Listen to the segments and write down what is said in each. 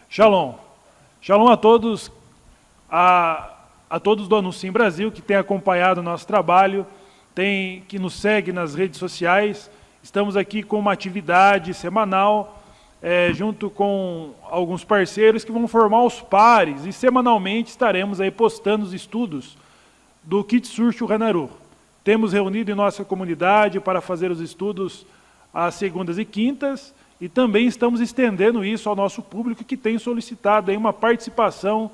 Shalom. Shalom a todos, a todos do Anunciem Brasil que têm acompanhado o nosso trabalho, que nos segue nas redes sociais. Estamos aqui com uma atividade semanal, junto com alguns parceiros que vão formar os pares, e semanalmente estaremos aí postando os estudos do Kitsur Shulchan Aruch. Temos reunido em nossa comunidade para fazer os estudos às segundas e quintas, e também estamos estendendo isso ao nosso público que tem solicitado aí uma participação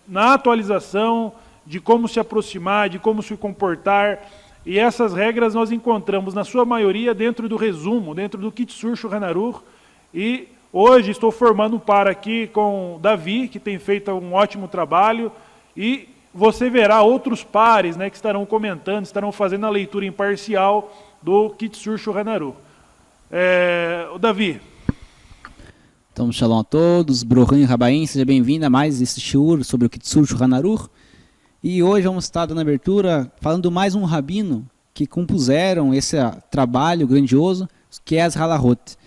na atualização de como se aproximar, de como se comportar. E essas regras nós encontramos, na sua maioria, dentro do resumo, dentro do Kitsur Shulchan Aruch. E hoje estou formando um par aqui com Davi, que tem feito um ótimo trabalho, e você verá outros pares, que estarão comentando, estarão fazendo a leitura imparcial do Kitsur Shulchan Aruch. O Davi. Então, shalom a todos, Brohan Rabaim, seja bem-vindo a mais esse shiur sobre o Kitsur Shulchan Aruch. E hoje vamos estar dando abertura, falando mais um rabino que compuseram esse trabalho grandioso, que é as Halachot.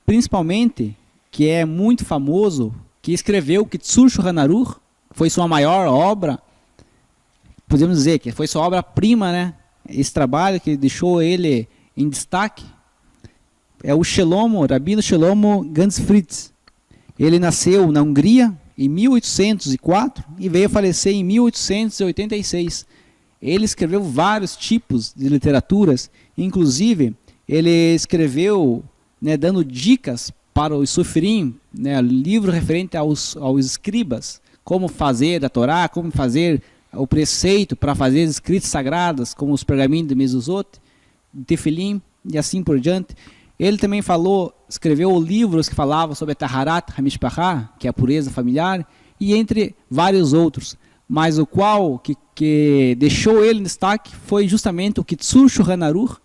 Principalmente, que é muito famoso, que escreveu o Kitsur Shulchan Aruch, foi sua maior obra, podemos dizer que foi sua obra-prima, Esse trabalho que deixou ele em destaque é o Rabino Shelomo Gans Fritz. Ele nasceu na Hungria em 1804 e veio a falecer em 1886. Ele escreveu vários tipos de literaturas, inclusive ele escreveu, dando dicas para os Sofrim, livro referente aos escribas, como fazer a Torá, como fazer o preceito para fazer escritas sagradas, como os pergaminhos de Mezuzot, Tefilim e assim por diante. Ele também escreveu livros que falavam sobre a Taharat HaMishpachá, que é a pureza familiar, e entre vários outros. Mas o qual que deixou ele em destaque foi justamente o Kitsur Shulchan Aruch,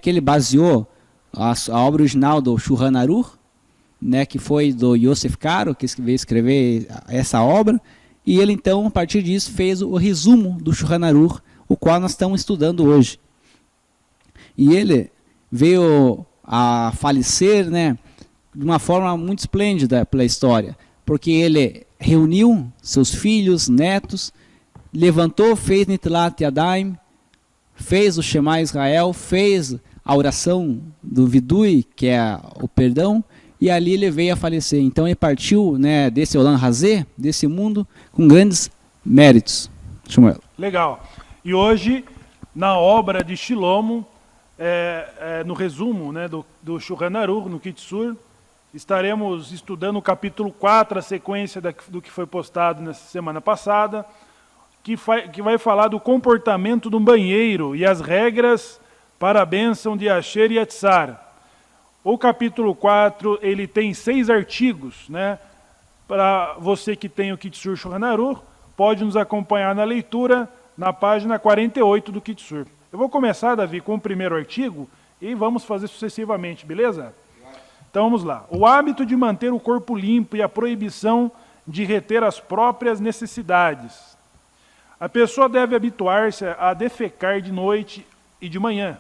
que ele baseou a obra original do Shulchan Aruch, que foi do Yosef Karo, que veio escrever essa obra, e ele então, a partir disso, fez o resumo do Shulchan Aruch, o qual nós estamos estudando hoje. E ele veio a falecer, de uma forma muito esplêndida pela história, porque ele reuniu seus filhos, netos, levantou, fez Nitilat Yadayim, fez o Shema Israel, fez a oração do Vidui, que é o perdão, e ali ele veio a falecer. Então ele partiu desse Olam Hazé, desse mundo, com grandes méritos. Shmuel. Legal. E hoje, na obra de Shilomo, no resumo do Shulchan Aruch, no Kitsur, estaremos estudando o capítulo 4, a sequência do que foi postado na semana passada, que vai falar do comportamento do banheiro e as regras para a bênção de Asher e Etzar. O capítulo 4, ele tem 6 artigos, para você que tem o Kitsur Shulchan Aruch, pode nos acompanhar na leitura na página 48 do Kitsur. Eu vou começar, Davi, com o primeiro artigo e vamos fazer sucessivamente, beleza? Então vamos lá. O hábito de manter o corpo limpo e a proibição de reter as próprias necessidades. A pessoa deve habituar-se a defecar de noite e de manhã.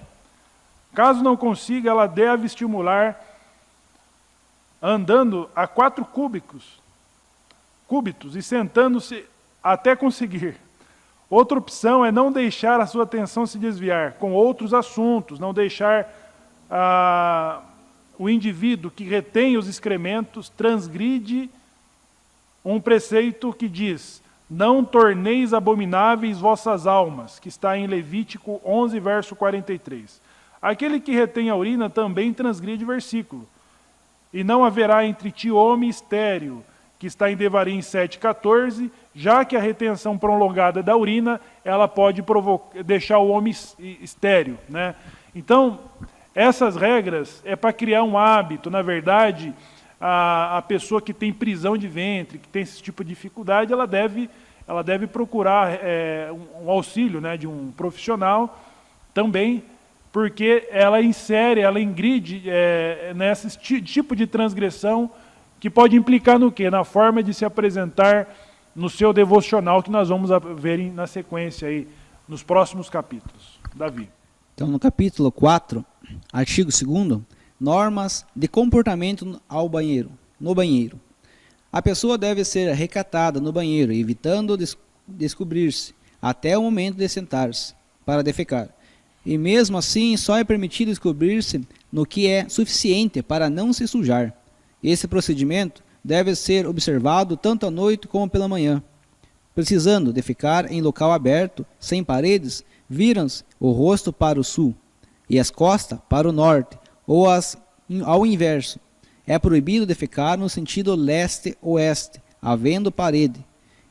Caso não consiga, ela deve estimular andando a 4 cúbitos e sentando-se até conseguir. Outra opção é não deixar a sua atenção se desviar com outros assuntos, não deixar o indivíduo que retém os excrementos transgride um preceito que diz: não torneis abomináveis vossas almas, que está em Levítico 11, verso 43. Aquele que retém a urina também transgride o versículo. E não haverá entre ti homem estéril, que está em Devarim 7,14, já que a retenção prolongada da urina, ela pode deixar o homem estéril. Então, essas regras é para criar um hábito. Na verdade, a pessoa que tem prisão de ventre, que tem esse tipo de dificuldade, ela deve procurar um auxílio de um profissional também, porque ela ingride nesse tipo de transgressão que pode implicar no quê? Na forma de se apresentar no seu devocional, que nós vamos ver na sequência aí, nos próximos capítulos. Davi. Então, no capítulo 4, artigo 2º, Normas de comportamento no banheiro. A pessoa deve ser recatada no banheiro, evitando descobrir-se até o momento de sentar-se para defecar. E mesmo assim, só é permitido descobrir-se no que é suficiente para não se sujar. Esse procedimento deve ser observado tanto à noite como pela manhã. Precisando defecar em local aberto, sem paredes, viram-se o rosto para o sul e as costas para o norte, ou ao inverso. É proibido defecar no sentido leste-oeste, havendo parede.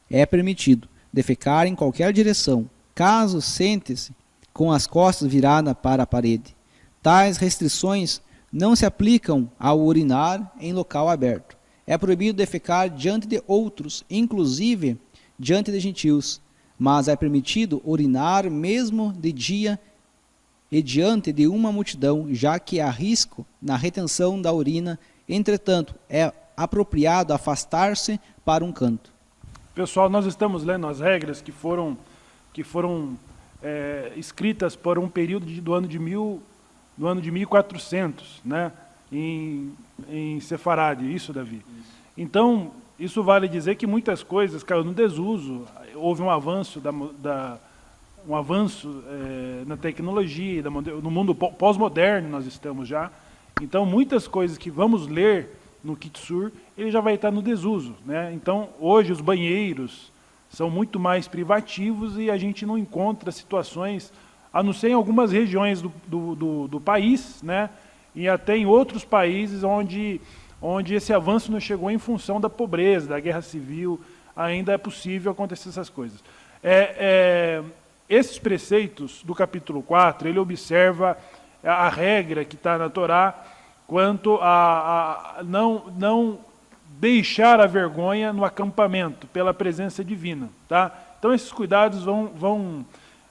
É permitido defecar em qualquer direção, caso sente-se com as costas viradas para a parede. Tais restrições não se aplicam ao urinar em local aberto. É proibido defecar diante de outros, inclusive diante de gentios, mas é permitido urinar mesmo de dia e diante de uma multidão, já que há risco na retenção da urina. Entretanto, é apropriado afastar-se para um canto. Pessoal, nós estamos lendo as regras que foram escritas por um período do ano de 1400, né? Em Sefarade, isso, Davi? Isso. Então, isso vale dizer que muitas coisas caiu no desuso, houve um avanço na tecnologia, no mundo pós-moderno nós estamos já. Então, muitas coisas que vamos ler no Kitsur, ele já vai estar no desuso, né? Então, hoje os banheiros são muito mais privativos e a gente não encontra situações, a não ser em algumas regiões do país, né? E até em outros países onde esse avanço não chegou em função da pobreza, da guerra civil, ainda é possível acontecer essas coisas. Esses preceitos do capítulo 4, ele observa a regra que está na Torá quanto a não deixar a vergonha no acampamento pela presença divina, tá? Então esses cuidados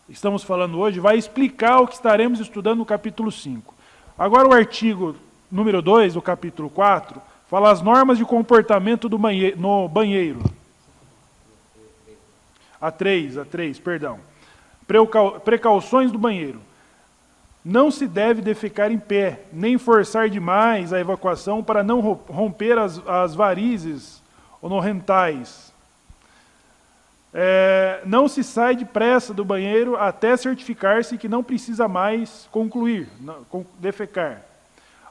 estamos falando hoje, vai explicar o que estaremos estudando no capítulo 5. Agora o artigo número 2 do capítulo 4 fala as normas de comportamento no banheiro. A 3, perdão. Precauções do banheiro. Não se deve defecar em pé, nem forçar demais a evacuação para não romper as varizes onorrentais. Não se sai depressa do banheiro até certificar-se que não precisa mais defecar.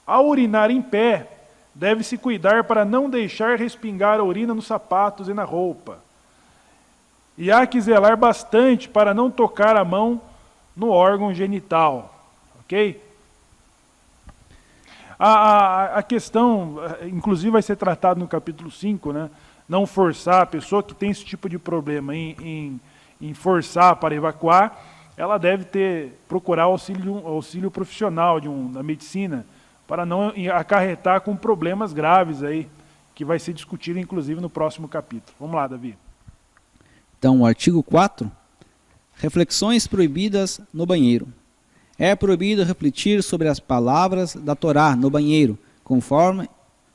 Ao urinar em pé, deve-se cuidar para não deixar respingar a urina nos sapatos e na roupa. E há que zelar bastante para não tocar a mão no órgão genital. Ok? A questão, inclusive vai ser tratada no capítulo 5, né? Não forçar a pessoa que tem esse tipo de problema em forçar para evacuar, ela deve procurar auxílio profissional da medicina, para não acarretar com problemas graves aí, que vai ser discutido inclusive no próximo capítulo. Vamos lá, Davi. Então, o artigo 4, reflexões proibidas no banheiro. É proibido refletir sobre as palavras da Torá no banheiro, conforme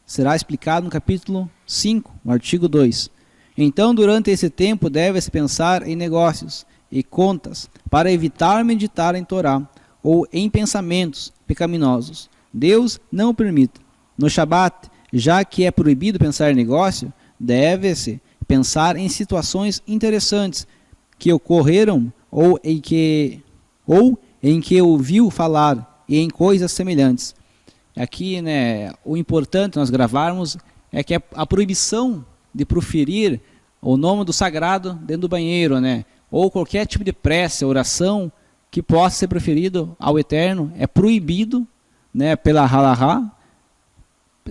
será explicado no capítulo 5, no artigo 2. Então, durante esse tempo, deve-se pensar em negócios e contas, para evitar meditar em Torá ou em pensamentos pecaminosos. Deus não o permite. No Shabat, já que é proibido pensar em negócio, deve-se pensar em situações interessantes que ocorreram ou em que ouviu falar e em coisas semelhantes. Aqui, né, o importante nós gravarmos é que a proibição de proferir o nome do sagrado dentro do banheiro, né, ou qualquer tipo de prece, oração que possa ser proferido ao Eterno, é proibido, né, pela halahá,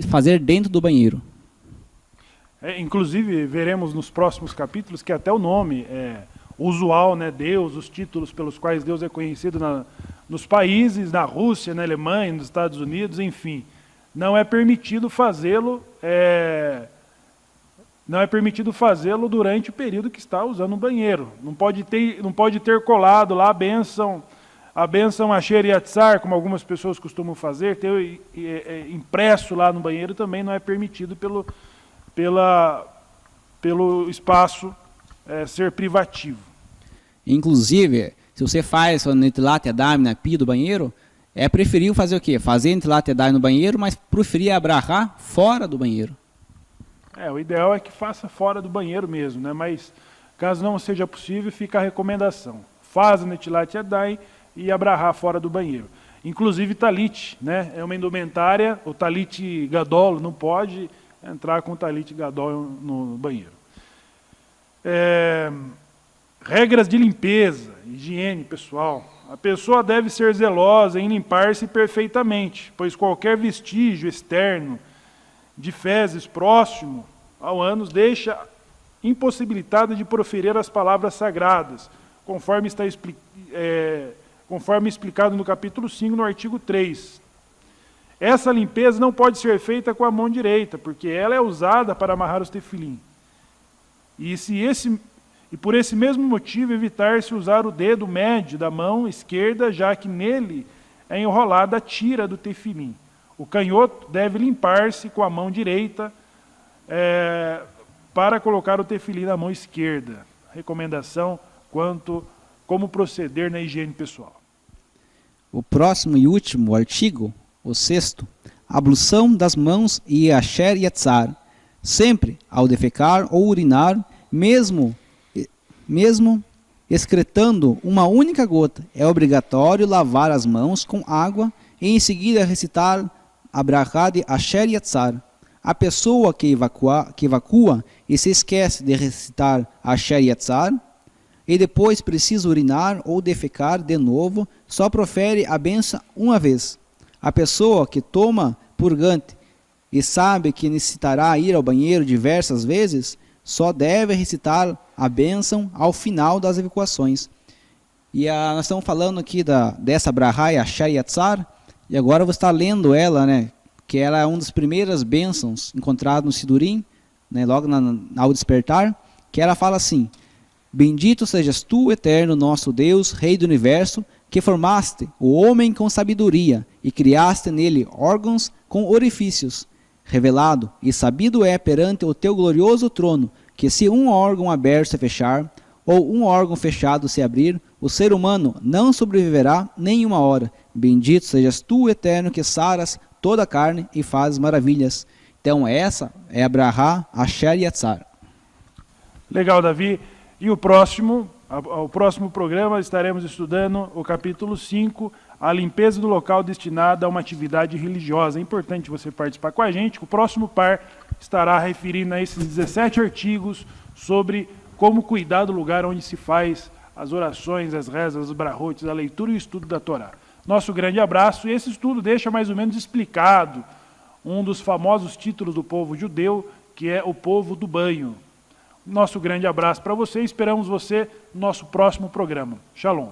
fazer dentro do banheiro. Inclusive, veremos nos próximos capítulos que até o nome é usual, né, Deus, os títulos pelos quais Deus é conhecido nos países, na Rússia, na Alemanha, nos Estados Unidos, enfim. Não é permitido fazê-lo durante o período que está usando o banheiro. Não pode ter colado lá a bênção Asher Yatzar, como algumas pessoas costumam fazer, ter impresso lá no banheiro também não é permitido pelo espaço ser privativo. Inclusive, se você faz o Netilat Yadayim na pia do banheiro, preferiu fazer o quê? Fazer Netilat Yadayim no banheiro, mas preferia abrahar fora do banheiro. O ideal é que faça fora do banheiro mesmo, né? Mas caso não seja possível, fica a recomendação. Faz Netilat Yadayim e abrahar fora do banheiro. Inclusive talit, né? É uma indumentária, o talit gadol não pode entrar com o talit gadol no banheiro. Regras de limpeza, higiene pessoal. A pessoa deve ser zelosa em limpar-se perfeitamente, pois qualquer vestígio externo de fezes próximo ao ânus deixa impossibilitada de proferir as palavras sagradas, conforme explicado no capítulo 5, no artigo 3. Essa limpeza não pode ser feita com a mão direita, porque ela é usada para amarrar os tefilim. E por esse mesmo motivo evitar-se usar o dedo médio da mão esquerda, já que nele é enrolada a tira do tefilim. O canhoto deve limpar-se com a mão direita para colocar o tefilim na mão esquerda. Recomendação quanto como proceder na higiene pessoal. O próximo e último artigo, o 6º, ablução das mãos e asher yatzar, sempre ao defecar ou urinar, mesmo excretando uma única gota, é obrigatório lavar as mãos com água e em seguida recitar a brachá de asher yatzar. A pessoa que evacua e se esquece de recitar asher yatzar, e depois precisa urinar ou defecar de novo, só profere a benção uma vez. A pessoa que toma purgante e sabe que necessitará ir ao banheiro diversas vezes, só deve recitar a bênção ao final das evacuações. E nós estamos falando aqui dessa brahá asher yatzar, e agora eu vou estar lendo ela, né, que ela é uma das primeiras bênçãos encontradas no Sidurim, né, logo ao despertar, que ela fala assim: bendito sejas tu, eterno nosso Deus, Rei do Universo, que formaste o homem com sabedoria e criaste nele órgãos com orifícios. Revelado e sabido é perante o teu glorioso trono que se um órgão aberto se fechar, ou um órgão fechado se abrir, o ser humano não sobreviverá nem uma hora. Bendito sejas tu, eterno, que saras toda a carne e fazes maravilhas. Então essa é a brahá asher yatzar. Legal, Davi. E o próximo programa estaremos estudando o capítulo 5, a limpeza do local destinada a uma atividade religiosa. É importante você participar com a gente. O próximo par estará referindo a esses 17 artigos sobre como cuidar do lugar onde se faz as orações, as rezas, os brahot, a leitura e o estudo da Torá. Nosso grande abraço. E esse estudo deixa mais ou menos explicado um dos famosos títulos do povo judeu, que é o povo do banho. Nosso grande abraço para você. Esperamos você no nosso próximo programa. Shalom.